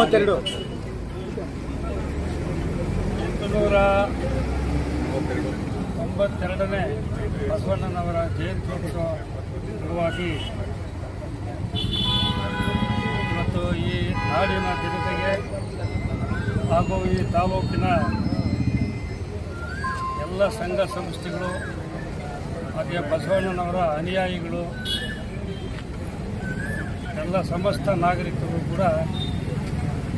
892ನೇ ಬಸವಣ್ಣನವರ ಜಯಂತ್ಯೋತ್ಸವ ಅಂಗವಾಗಿ ಇವತ್ತು ಈ ನಾಡಿನ ಜನತೆಗೆ ಹಾಗೂ ಈ ತಾಲೂಕಿನ ಎಲ್ಲ ಸಂಘ ಸಂಸ್ಥೆಗಳು ಹಾಗೆ ಬಸವಣ್ಣನವರ ಅನುಯಾಯಿಗಳು ಎಲ್ಲ ಸಮಸ್ತ ನಾಗರಿಕರು ಕೂಡ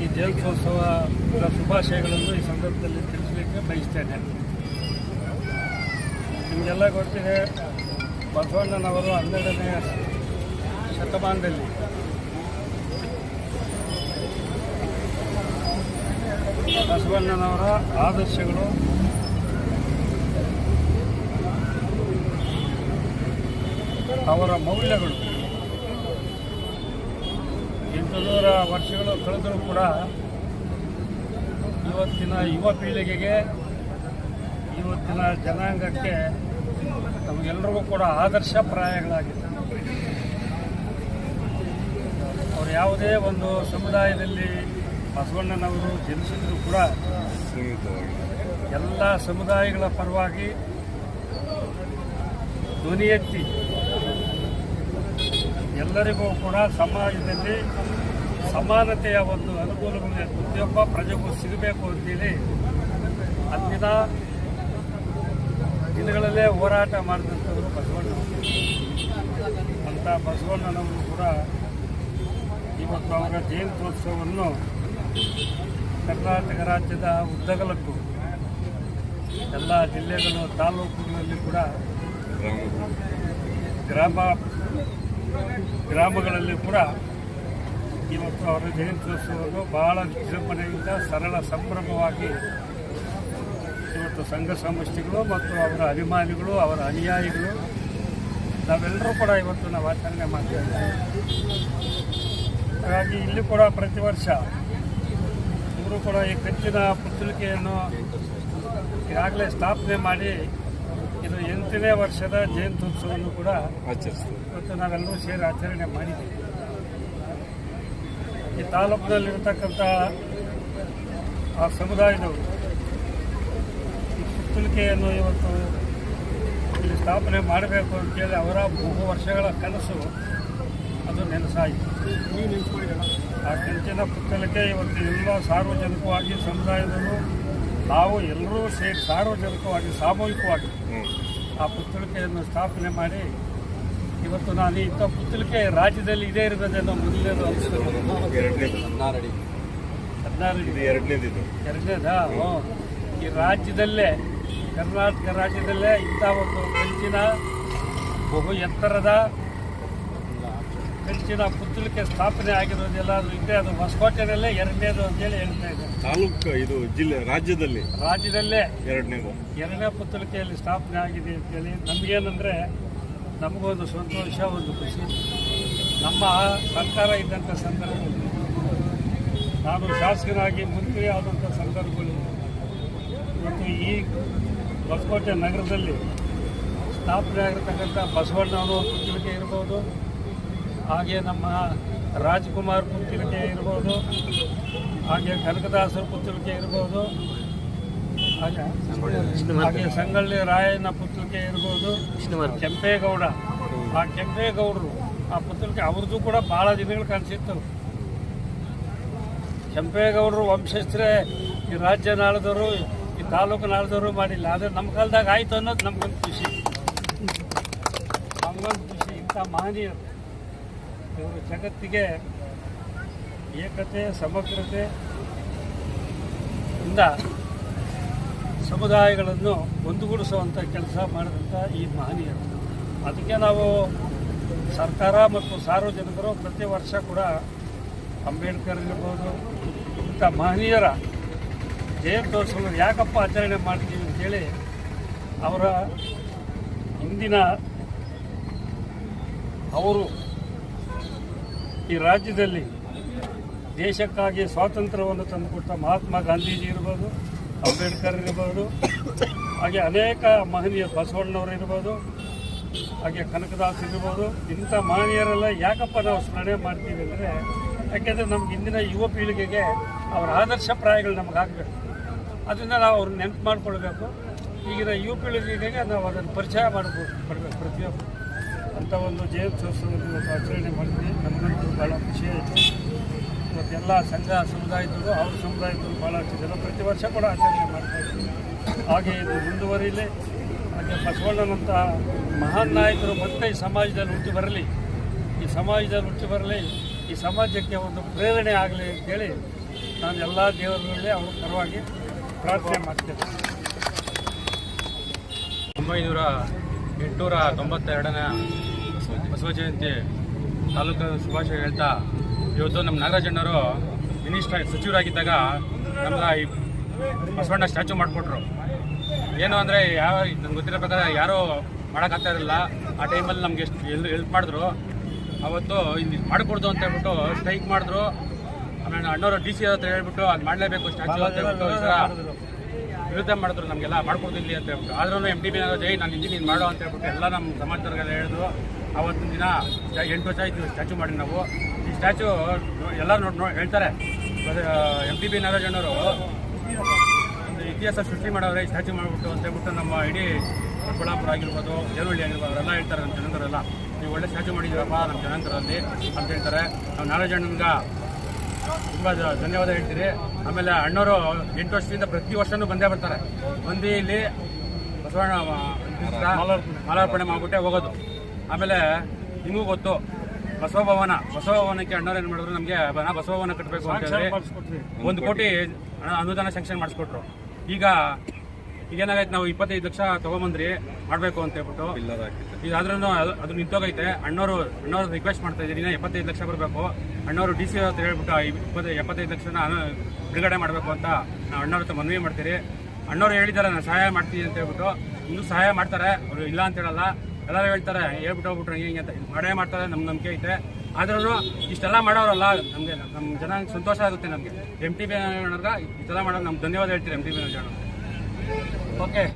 ಈ ಜಯಂತ್ಯೋತ್ಸವದ ಶುಭಾಶಯಗಳನ್ನು ಈ ಸಂದರ್ಭದಲ್ಲಿ ತಿಳಿಸಲಿಕ್ಕೆ ಬಯಸ್ತೇನೆ. ನಿಮಗೆಲ್ಲ ಗೊತ್ತಿದೆ, ಬಸವಣ್ಣನವರು 12ನೇ ಶತಮಾನದಲ್ಲಿ ಬಸವಣ್ಣನವರ ಆದರ್ಶಗಳು ಅವರ ಮೌಲ್ಯಗಳು 800 ವರ್ಷಗಳು ಕಳೆದರೂ ಕೂಡ ಇವತ್ತಿನ ಯುವ ಪೀಳಿಗೆಗೆ, ಇವತ್ತಿನ ಜನಾಂಗಕ್ಕೆ ನಮಗೆಲ್ಲರಿಗೂ ಕೂಡ ಆದರ್ಶಪ್ರಾಯಗಳಾಗಿದೆ. ಅವರು ಯಾವುದೇ ಒಂದು ಸಮುದಾಯದಲ್ಲಿ ಬಸವಣ್ಣನವರು ಜನಿಸಿದ್ರು ಕೂಡ ಎಲ್ಲ ಸಮುದಾಯಗಳ ಪರವಾಗಿ ಧ್ವನಿ ಎತ್ತಿ ಎಲ್ಲರಿಗೂ ಕೂಡ ಸಮಾಜದಲ್ಲಿ ಸಮಾನತೆಯ ಒಂದು ಅನುಕೂಲಗಳು ಪ್ರತಿಯೊಬ್ಬ ಪ್ರಜೆಗೂ ಸಿಗಬೇಕು ಅಂತೇಳಿ ಅಂದಿನ ದಿನಗಳಲ್ಲೇ ಹೋರಾಟ ಮಾಡಿದಂಥವರು ಬಸವಣ್ಣನವರು. ಅಂಥ ಬಸವಣ್ಣನವರು ಕೂಡ ಇವತ್ತು ಅವರ ಜಯಂತ್ಯೋತ್ಸವವನ್ನು ಕರ್ನಾಟಕ ರಾಜ್ಯದ ಉದ್ದಗಲಕ್ಕೂ ಎಲ್ಲ ಜಿಲ್ಲೆಗಳು, ತಾಲೂಕುಗಳಲ್ಲಿ ಕೂಡ ಗ್ರಾಮಗಳಲ್ಲಿ ಕೂಡ ಇವತ್ತು ಅವರ ಜಯಂತ್ಯೋತ್ಸವವನ್ನು ಬಹಳ ವಿಜೃಂಭಣೆಯಿಂದ ಸರಳ ಸಂಭ್ರಮವಾಗಿ ಇವತ್ತು ಸಂಘ ಸಂಸ್ಥೆಗಳು ಮತ್ತು ಅವರ ಅಭಿಮಾನಿಗಳು, ಅವರ ಅನುಯಾಯಿಗಳು ನಾವೆಲ್ಲರೂ ಕೂಡ ಇವತ್ತು ನಾವು ಆಚರಣೆ ಮಾಡ್ತಿದ್ದೇವೆ. ಹಾಗಾಗಿ ಇಲ್ಲಿ ಕೂಡ ಪ್ರತಿ ವರ್ಷ ಇವರು ಕೂಡ ಈ ಕಂಚಿನ ಪುತ್ತಳಿಕೆಯನ್ನು ಈಗಾಗಲೇ ಸ್ಥಾಪನೆ ಮಾಡಿ ಇದು 8ನೇ ವರ್ಷದ ಜಯಂತ್ಯೋತ್ಸವವನ್ನು ಕೂಡ ಇವತ್ತು ನಾವೆಲ್ಲರೂ ಸೇರಿ ಆಚರಣೆ ಮಾಡಿದ್ದೀವಿ. ಈ ತಾಲೂಕಿನಲ್ಲಿರ್ತಕ್ಕಂಥ ಆ ಸಮುದಾಯದವರು ಈ ಪುತ್ತಳಿಕೆಯನ್ನು ಇವತ್ತು ಇಲ್ಲಿ ಸ್ಥಾಪನೆ ಮಾಡಬೇಕು ಅಂತೇಳಿ ಅವರ ಬಹು ವರ್ಷಗಳ ಕನಸು ಅದು ನೆನಸಾಯಿತು. ಆ ಕಂಚಿನ ಪುತ್ತಳಿಕೆ ಇವತ್ತು ಎಲ್ಲ ಸಾರ್ವಜನಿಕವಾಗಿ ಸಮುದಾಯದವರು ನಾವು ಎಲ್ಲರೂ ಸೇರಿ ಸಾರ್ವಜನಿಕವಾಗಿ ಸಾಮೂಹಿಕವಾಗಿ ಆ ಪುತ್ತಳಿಕೆಯನ್ನು ಸ್ಥಾಪನೆ ಮಾಡಿ ಇವತ್ತು ನಾನು ಇಂಥ ಪುತ್ತಳಿಕೆ ರಾಜ್ಯದಲ್ಲಿ ಇದೇ ಇರಬೇಕನ್ನೋ ಮೊದಲನೇದು ಅನಿಸ್ತಿರೋದು. 16 ಎರಡನೇದಾ? ಈ ರಾಜ್ಯದಲ್ಲೇ, ಕರ್ನಾಟಕ ರಾಜ್ಯದಲ್ಲೇ ಇಂಥ ಒಂದು ಕಂಚಿನ ಬಹು ಎತ್ತರದ ಕಂಚಿನ ಪುತ್ತಳಿಕೆ ಸ್ಥಾಪನೆ ಆಗಿರೋದೆಲ್ಲಾದ್ರೂ ಇದೆ, ಅದು ಹೊಸಕೋಟೆನಲ್ಲೇ 2ನೇದು ಅಂತೇಳಿ ಹೇಳ್ತಾ ಇದ್ದಾರೆ. ತಾಲೂಕು ಇದು ಜಿಲ್ಲೆ ರಾಜ್ಯದಲ್ಲೇ 2ನೇ ಪುತ್ತಳಿಕೆಯಲ್ಲಿ ಸ್ಥಾಪನೆ ಆಗಿದೆ ಅಂತೇಳಿ ನಮಗೇನಂದರೆ ನಮಗೊಂದು ಸಂತೋಷ, ಒಂದು ಖುಷಿ. ನಮ್ಮ ಸರ್ಕಾರ ಇದ್ದಂಥ ಸಂದರ್ಭದಲ್ಲಿ, ನಾನು ಶಾಸಕನಾಗಿ ಮಂತ್ರಿ ಆದಂಥ ಸಂದರ್ಭದಲ್ಲಿ ಇವತ್ತು ಈ ಹೊಸಕೋಟೆ ನಗರದಲ್ಲಿ ಸ್ಥಾಪನೆ ಆಗಿರ್ತಕ್ಕಂಥ ಬಸವಣ್ಣನವರ ಪುತ್ತಳಿಕೆ ಇರ್ಬೋದು, ಹಾಗೆ ನಮ್ಮ ರಾಜ್ಕುಮಾರ್ ಪುತ್ತಳಿಕೆ ಇರ್ಬೋದು, ಹಾಗೆ ಕನಕದಾಸರ ಪುತ್ತಳಿಕೆ ಇರ್ಬೋದು, ಹಾಗೆ ಸಂಗೊಳ್ಳಿ ರಾಯಣ್ಣ ಪುತ್ತಳಿಕೆ ಇರ್ಬೋದು, ಕೆಂಪೇಗೌಡ, ಆ ಕೆಂಪೇಗೌಡರು ಆ ಪುತ್ತಳಿಕೆ ಅವ್ರದ್ದು ಕೂಡ ಭಾಳ ದಿನಗಳು ಕಾಣಿಸಿತ್ತು. ಕೆಂಪೇಗೌಡರು ವಂಶಸ್ಥರೇ ಈ ರಾಜ್ಯ ನಾಳದವರು, ಈ ತಾಲೂಕು ನಾಳದವರು ಮಾಡಿಲ್ಲ. ಆದರೆ ನಮ್ಮ ಕಾಲದಾಗ ಆಯಿತು ಅನ್ನೋದು ನಮಗೊಂದು ಖುಷಿ. ಇಂಥ ಮಹನೀಯರು ಇವರು ಜಗತ್ತಿಗೆ ಏಕತೆ, ಸಮಗ್ರತೆ ಇಂದ ಸಮುದಾಯಗಳನ್ನು ಒಂದುಗೂಡಿಸುವಂಥ ಕೆಲಸ ಮಾಡಿದಂಥ ಈ ಮಹನೀಯರು. ಅದಕ್ಕೆ ನಾವು ಸರ್ಕಾರ ಮತ್ತು ಸಾರ್ವಜನಿಕರು ಪ್ರತಿ ವರ್ಷ ಕೂಡ ಅಂಬೇಡ್ಕರ್ ಇರ್ಬೋದು, ಇಂಥ ಮಹನೀಯರ ಜಯಂತ್ಯೋತ್ಸವ ಯಾಕಪ್ಪ ಆಚರಣೆ ಮಾಡ್ತೀವಿ ಅಂತೇಳಿ ಅವರ ಇಂದಿನ ಅವರು ಈ ರಾಜ್ಯದಲ್ಲಿ ದೇಶಕ್ಕಾಗಿ ಸ್ವಾತಂತ್ರ್ಯವನ್ನು ತಂದುಕೊಟ್ಟ ಮಹಾತ್ಮ ಗಾಂಧೀಜಿ ಇರ್ಬೋದು, ಅಂಬೇಡ್ಕರ್ ಇರ್ಬೋದು, ಹಾಗೆ ಅನೇಕ ಮಹನೀಯ ಬಸವಣ್ಣವರು ಇರ್ಬೋದು, ಹಾಗೆ ಕನಕದಾಸ್ ಇರ್ಬೋದು. ಇಂಥ ಮಹನೀಯರೆಲ್ಲ ಯಾಕಪ್ಪ ನಾವು ಸ್ಮರಣೆ ಮಾಡ್ತೀವಿ ಅಂದರೆ ಯಾಕೆಂದರೆ ನಮ್ಗೆ ಇಂದಿನ ಯುವ ಪೀಳಿಗೆಗೆ ಅವರ ಆದರ್ಶ ಪ್ರಾಯಗಳು ನಮ್ಗೆ ಆಗಬೇಕು. ಅದರಿಂದ ನಾವು ಅವ್ರನ್ನ ನೆನಪು ಮಾಡ್ಕೊಳ್ಬೇಕು. ಈಗಿನ ಯುವ ಪೀಳಿಗೆಗೆ ನಾವು ಅದನ್ನು ಪರಿಚಯ ಮಾಡಬೇಕು ಪ್ರತಿಯೊಬ್ಬರು. ಅಂಥ ಒಂದು ಜಯಂತ್ಯೋತ್ಸವವನ್ನು ಇವತ್ತು ಆಚರಣೆ ಮಾಡಿದ್ವಿ. ನಮಗಂತೂ ಭಾಳ ಖುಷಿ ಆಯಿತು. ಇವತ್ತೆಲ್ಲ ಸಂಘ ಸಮುದಾಯದವರು ಅವ್ರ ಸಮುದಾಯದವರು ಭಾಳಷ್ಟು ಜನ ಪ್ರತಿ ವರ್ಷ ಕೂಡ ಆಚರಣೆ ಮಾಡ್ತಾಯಿದ್ವಿ. ಹಾಗೆ ಇದು ಮುಂದುವರಿಯಲಿ. ಹಾಗೆ ಬಸವಣ್ಣನಂಥ ಮಹಾನ್ ನಾಯಕರು ಮತ್ತೆ ಈ ಸಮಾಜದಲ್ಲಿ ಹುಟ್ಟಿ ಬರಲಿ. ಈ ಸಮಾಜಕ್ಕೆ ಒಂದು ಪ್ರೇರಣೆ ಆಗಲಿ ಅಂತೇಳಿ ನಾನು ಎಲ್ಲ ದೇವರಲ್ಲಿ ಅವರ ಪರವಾಗಿ ಪ್ರಾರ್ಥನೆ ಮಾಡ್ತೇನೆ. 892ನೇ ಬಸವ ಜಯಂತಿ ತಾಲೂಕು ಶುಭಾಶಯ ಹೇಳ್ತಾ, ಇವತ್ತು ನಮ್ಮ ನಾಗರಾಜಣ್ಣವರು ಸಚಿವರಾಗಿದ್ದಾಗ ನಮ್ಗೆ ಈ ಬಸವಣ್ಣ ಸ್ಟ್ಯಾಚು ಮಾಡಿಕೊಟ್ರು. ಏನು ಅಂದರೆ ನನಗೆ ಗೊತ್ತಿರೋ ಪ್ರಕಾರ ಯಾರೂ ಮಾಡೋಕ್ಕಾಗ್ತಾ ಇರಲಿಲ್ಲ. ಆ ಟೈಮಲ್ಲಿ ನಮ್ಗೆ ಎಷ್ಟು ಹೆಲ್ಪ್ ಮಾಡಿದ್ರು. ಅವತ್ತು ಇಲ್ಲಿ ಮಾಡಿಕೊಡ್ದು ಅಂತ ಹೇಳ್ಬಿಟ್ಟು ಸ್ಟ್ರೈಕ್ ಮಾಡಿದ್ರು. ಆಮೇಲೆ ಅಣ್ಣವರು DC ಹತ್ರ ಹೇಳ್ಬಿಟ್ಟು ಅದು ಮಾಡಲೇಬೇಕು ಸ್ಟ್ಯಾಚು ಅಂತ ಹೇಳ್ಬಿಟ್ಟು ಈ ಥರ ವಿರುದ್ಧ ಮಾಡಿದ್ರು. ನಮಗೆಲ್ಲ ಮಾಡ್ಕೊಡ್ತಿಲ್ಲಿ ಅಂತ ಹೇಳ್ಬಿಟ್ಟು. ಆದ್ರೂ MTB ಜೈ ನಾನು ಇದ್ದೀನಿ ನೀನು ಮಾಡೋ ಅಂತ ಹೇಳ್ಬಿಟ್ಟು ಎಲ್ಲ ನಮ್ಮ ಸಮಾಜದವ್ರಿಗೆಲ್ಲ ಹೇಳಿದ್ರು. ಆವತ್ತಿನ ದಿನ 8 ವರ್ಷ ಆಯ್ತು ಸ್ಟ್ಯಾಚು ಮಾಡಿ ನಾವು. ಈ ಸ್ಟ್ಯಾಚು ಎಲ್ಲ ಹೇಳ್ತಾರೆ, MTB ನಾಗರಾಜಣ್ಣವರು ಒಂದು ಇತಿಹಾಸ ಸೃಷ್ಟಿ ಮಾಡೋರೆ ಈ ಸ್ಟ್ಯಾಚು ಮಾಡಿಬಿಟ್ಟು ಅಂತ ಹೇಳ್ಬಿಟ್ಟು ನಮ್ಮ ಇಡೀ ದೊಡ್ಡಬಳ್ಳಾಪುರ ಆಗಿರ್ಬೋದು, ದೇವಳ್ಳಿ ಆಗಿರ್ಬೋದು ಅವರೆಲ್ಲ ಹೇಳ್ತಾರೆ. ನಮ್ಮ ಜನಂತರೆಲ್ಲ ನೀವು ಒಳ್ಳೆ ಸ್ಟ್ಯಾಚು ಮಾಡಿದ್ದೀರಪ್ಪ ನಮ್ಮ ಜನಂತರಲ್ಲಿ ಅಂತ ಹೇಳ್ತಾರೆ. ನಾವು ನಾಗರಾಜಣ್ಣನ್ಗೆ ತುಂಬ ಧನ್ಯವಾದ ಹೇಳ್ತೀರಿ. ಆಮೇಲೆ ಅಣ್ಣವರು 8 ವರ್ಷದಿಂದ ಪ್ರತಿ ವರ್ಷವೂ ಬಂದೇ ಬರ್ತಾರೆ. ಬಂದು ಇಲ್ಲಿ ಬಸವಣ್ಣ ಮಾಲಾರ್ಪಣೆ ಮಾಡಿಬಿಟ್ಟೆ ಹೋಗೋದು. ಆಮೇಲೆ ನಿಮಗೂ ಗೊತ್ತು, ಬಸವಭವನಕ್ಕೆ ಅಣ್ಣವ್ರು ಏನು ಮಾಡಿದ್ರು, ನಮಗೆ ಬಸವಭವನ ಕಟ್ಟಬೇಕು ಅಂತ ಹೇಳಿ 1 ಕೋಟಿ ಅನುದಾನ ಸ್ಯಾಂಕ್ಷನ್ ಮಾಡಿಸ್ಕೊಟ್ರು. ಈಗೇನಾಗೈತೆ, ನಾವು 25 ಲಕ್ಷ ತೊಗೊಂಬಂದ್ರಿ ಮಾಡಬೇಕು ಅಂತ ಹೇಳ್ಬಿಟ್ಟು. ಇದಾದ್ರೂ ಅದು ನಿಂತೋಗೈತೆ. ಅಣ್ಣವರು ರಿಕ್ವೆಸ್ಟ್ ಮಾಡ್ತಾ ಇದ್ದೀನಿ, 75 ಲಕ್ಷ ಬರಬೇಕು. ಅಣ್ಣವರು DC ಅಂತ ಹೇಳ್ಬಿಟ್ಟು 75 ಲಕ್ಷನ ಬಿಡುಗಡೆ ಮಾಡಬೇಕು ಅಂತ ನಾವು ಅಣ್ಣವ್ರ ಹತ್ರ ಮನವಿ ಮಾಡ್ತೀರಿ. ಅಣ್ಣವ್ರು ಹೇಳಿದ್ದಾರೆ ನಾನು ಸಹಾಯ ಮಾಡ್ತೀನಿ ಅಂತ ಹೇಳ್ಬಿಟ್ಟು. ಇನ್ನೂ ಸಹಾಯ ಮಾಡ್ತಾರೆ, ಅವರು ಇಲ್ಲ ಅಂತ ಹೇಳಲ್ಲ. ಎಲ್ಲರೂ ಹೇಳ್ತಾರೆ ಹೇಳ್ಬಿಟ್ಟು ಹೋಗ್ಬಿಟ್ರೆ ಹಿಂಗೆ ಅಂತ ಮಾಡೇ ಮಾಡ್ತಾರೆ, ನಮ್ಮ ನಂಬಿಕೆ ಐತೆ. ಆದ್ರೂ ಇಷ್ಟೆಲ್ಲ ಮಾಡೋರಲ್ಲ, ನಮಗೆ ನಮ್ಮ ಜನ ಸಂತೋಷ ಆಗುತ್ತೆ. ನಮಗೆ MTB ನಾಗರಾಜಣ್ಣವ್ರಿಗೆ ಇಷ್ಟೆಲ್ಲ ಮಾಡೋದು ನಮ್ಗೆ ಧನ್ಯವಾದ ಹೇಳ್ತೀರಿ. MTB ನಾಗರಾಜಣ್ಣವ್ರಿಗೆ ಓಕೆ.